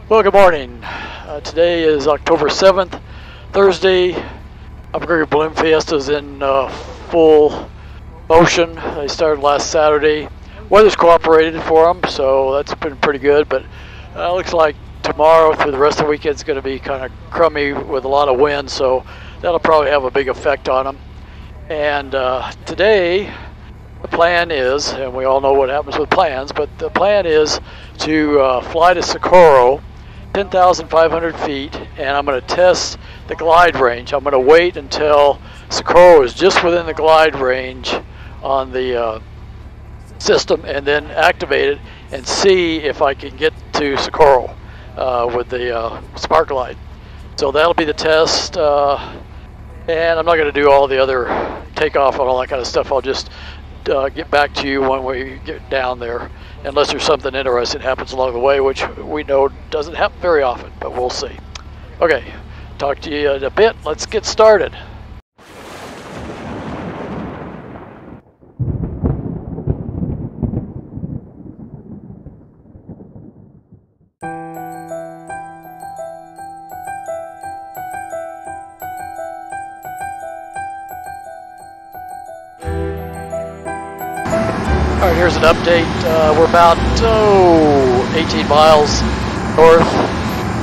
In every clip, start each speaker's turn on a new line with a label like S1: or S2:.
S1: Well, good morning. Today is October 7th, Thursday. Albuquerque Balloon Fiesta is in full motion. They started last Saturday. Weather's cooperated for them, so that's been pretty good, but looks like tomorrow through the rest of the weekend is going to be kind of crummy with a lot of wind, so that'll probably have a big effect on them. And today, the plan is, and we all know what happens with plans, but the plan is to fly to Socorro, 10,500 feet, and I'm going to test the glide range. I'm going to wait until Socorro is just within the glide range on the system and then activate it and see if I can get to Socorro with the Smart Glide. So that'll be the test, and I'm not going to do all the other takeoff and all that kind of stuff. I'll just get back to you when we get down there, unless there's something interesting that happens along the way, which we know doesn't happen very often, but we'll see. Okay, talk to you in a bit. Let's get started. All right, here's an update. We're about 18 miles north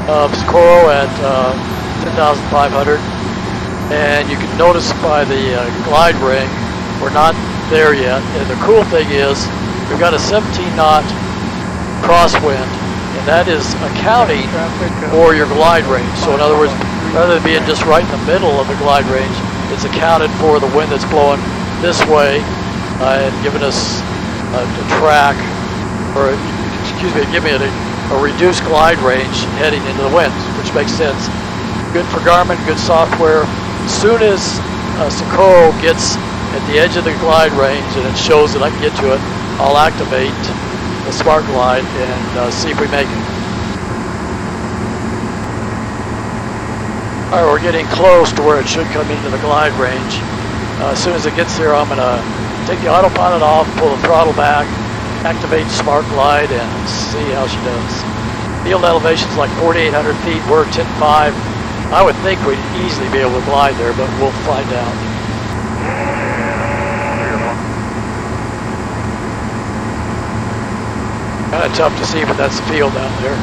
S1: of Socorro at 10,500, and you can notice by the glide ring we're not there yet. And the cool thing is we've got a 17-knot crosswind, and that is accounting for your glide range. So in other words, rather than being just right in the middle of the glide range, it's accounted for the wind that's blowing this way and giving us a track, or excuse me, give me a reduced glide range heading into the winds, which makes sense. Good for Garmin, good software. As soon as Socorro gets at the edge of the glide range and it shows that I can get to it, I'll activate the Smart Glide and see if we make it. All right, we're getting close to where it should come into the glide range. As soon as it gets there, I'm going to take the autopilot off, pull the throttle back, activate Smart Glide, and see how she does. Field elevation is like 4,800 feet. We're 10.5. I would think we'd easily be able to glide there, but we'll find out. Kind of tough to see, but that's the field down there.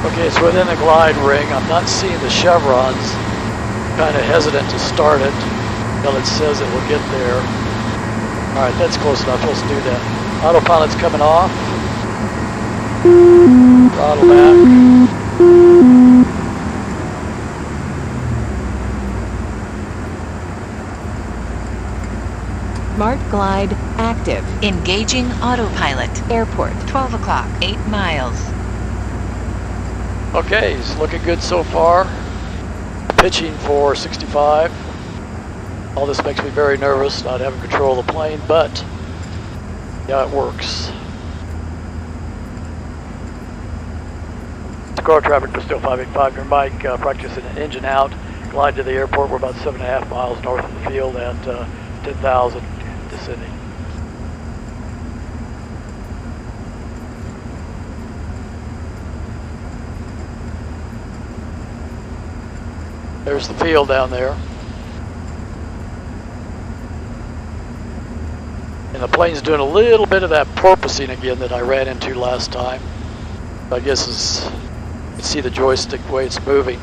S1: Okay, it's within the glide ring. I'm not seeing the chevrons. Kind of hesitant to start it until it says it will get there. All right, that's close enough. Let's do that. Autopilot's coming off. Throttle back.
S2: Smart Glide active.
S3: Engaging autopilot.
S2: Airport.
S3: 12 o'clock, 8 miles.
S1: Okay, it's looking good so far. Pitching for 65. All this makes me very nervous, not having control of the plane, but yeah, it works. Socorro traffic for still 585. Your Mike, practicing an engine out. Glide to the airport. We're about 7.5 miles north of the field at 10,000 descending. There's the field down there. And the plane's doing a little bit of that porpoising again that I ran into last time. I guess you can see the joystick the way it's moving.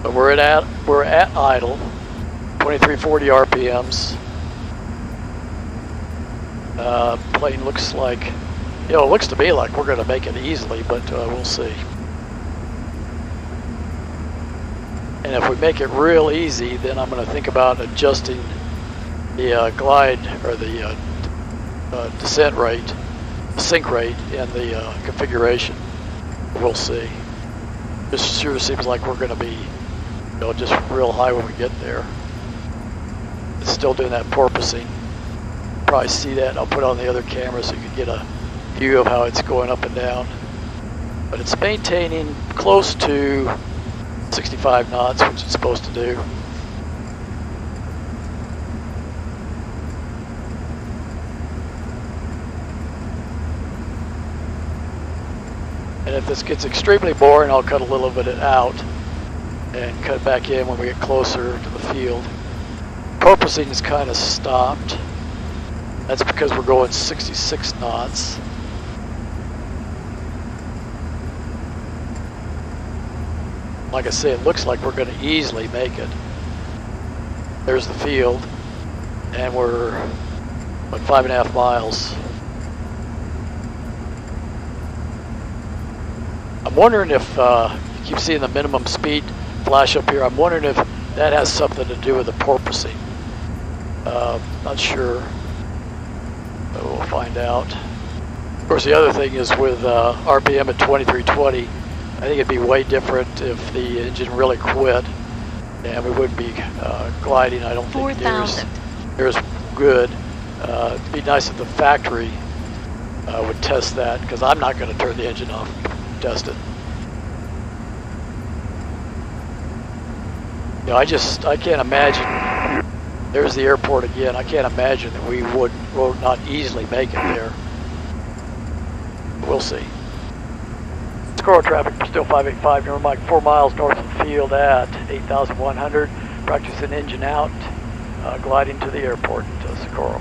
S1: But we're at idle, 2340 RPMs. Plane looks like, it looks to me like we're going to make it easily, but we'll see. And if we make it real easy, then I'm going to think about adjusting the glide, or the descent rate, sink rate in the configuration. We'll see. This sure seems like we're going to be, just real high when we get there. It's still doing that porpoising. Probably see that. I'll put it on the other camera so you can get a view of how it's going up and down. But it's maintaining close to 65 knots, which it's supposed to do. And if this gets extremely boring, I'll cut a little bit out and cut back in when we get closer to the field. Porpoising is kind of stopped. That's because we're going 66 knots. Like I say, it looks like we're going to easily make it. There's the field, and we're about 5.5 miles. I'm wondering if you keep seeing the minimum speed flash up here. I'm wondering if that has something to do with the porpoising. Not sure, but we'll find out. Of course, the other thing is with RPM at 2320, I think it'd be way different if the engine really quit, and we wouldn't be gliding. I don't think near as good. It'd be nice if the factory would test that, because I'm not going to turn the engine off and test it. You know, I can't imagine. There's the airport again. I can't imagine that we will not easily make it there. We'll see. Squirrel traffic still 585. Near Mike, 4 miles north of the field at 8,100. Practicing engine out, gliding to the airport to Socorro.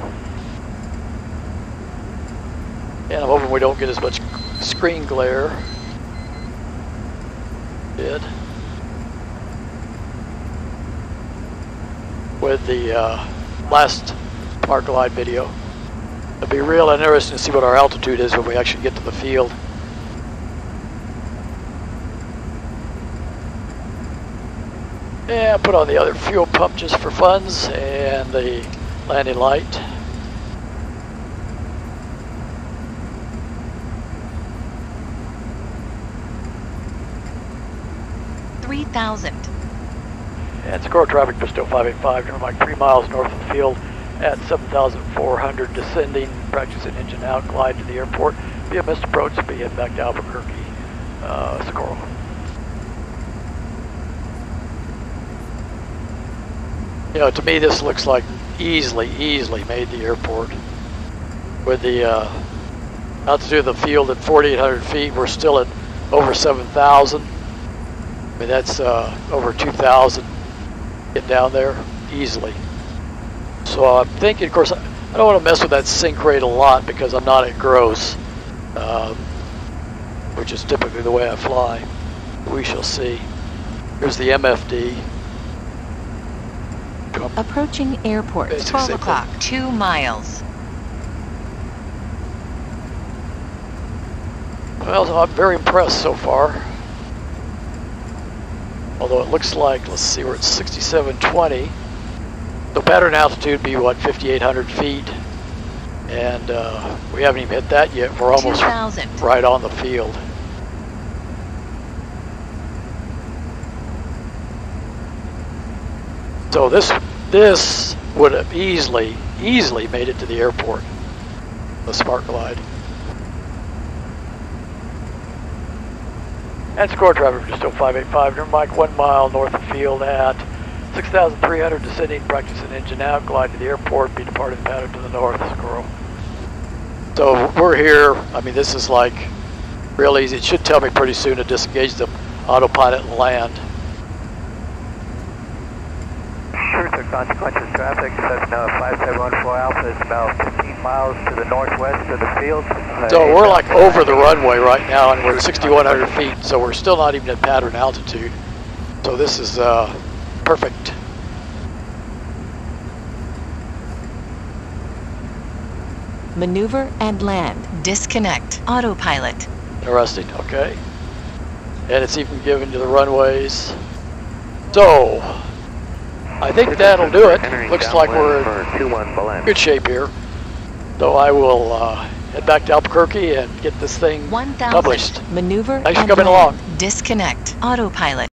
S1: And I'm hoping we don't get as much screen glare. Did. With the last Smart Glide video. It'll be real interesting to see what our altitude is when we actually get to the field. And put on the other fuel pump just for funds, and the landing light. And Socorro traffic is still 585, near Mike, 3 miles north of the field at 7,400, descending, practicing engine out, glide to the airport via missed approach, be heading back to Albuquerque, Socorro. You know, to me this looks like easily made the airport. With the altitude of the field at 4,800 feet, we're still at over 7,000. I mean, that's over 2,000. Get down there easily. So I'm thinking, of course, I don't want to mess with that sink rate a lot because I'm not at gross, which is typically the way I fly. We shall see. Here's the MFD.
S3: Approaching airport, 12 o'clock, 2 miles.
S1: Well, I'm very impressed so far. Although it looks like, let's see, we're at 6720. So pattern altitude would be, what, 5,800 feet? And we haven't even hit that yet. We're almost right on the field. So this would have easily made it to the airport, the Smart Glide. And Socorro traffic is still 585, near Mike, 1 mile north of field at 6,300, descending, practicing engine out, glide to the airport, be departing pattern to the north, Socorro. So we're here. I mean, this is like real easy. It should tell me pretty soon to disengage the autopilot and land.
S2: Sure, sir. Consequences traffic, Cessna 5714 Alpha is about 15 miles to the northwest of the field.
S1: So we're like over the runway right now, and we're at 6,100 feet, so we're still not even at pattern altitude. So this is perfect.
S3: Maneuver and land. Disconnect. Autopilot.
S1: Interesting, okay. And it's even given to the runways. So I think that'll do it. Looks like we're in good shape here. So I will head back to Albuquerque and get this thing published.
S3: Maneuver
S1: Thanks for
S3: and
S1: coming
S3: land.
S1: along.
S3: Disconnect. Autopilot.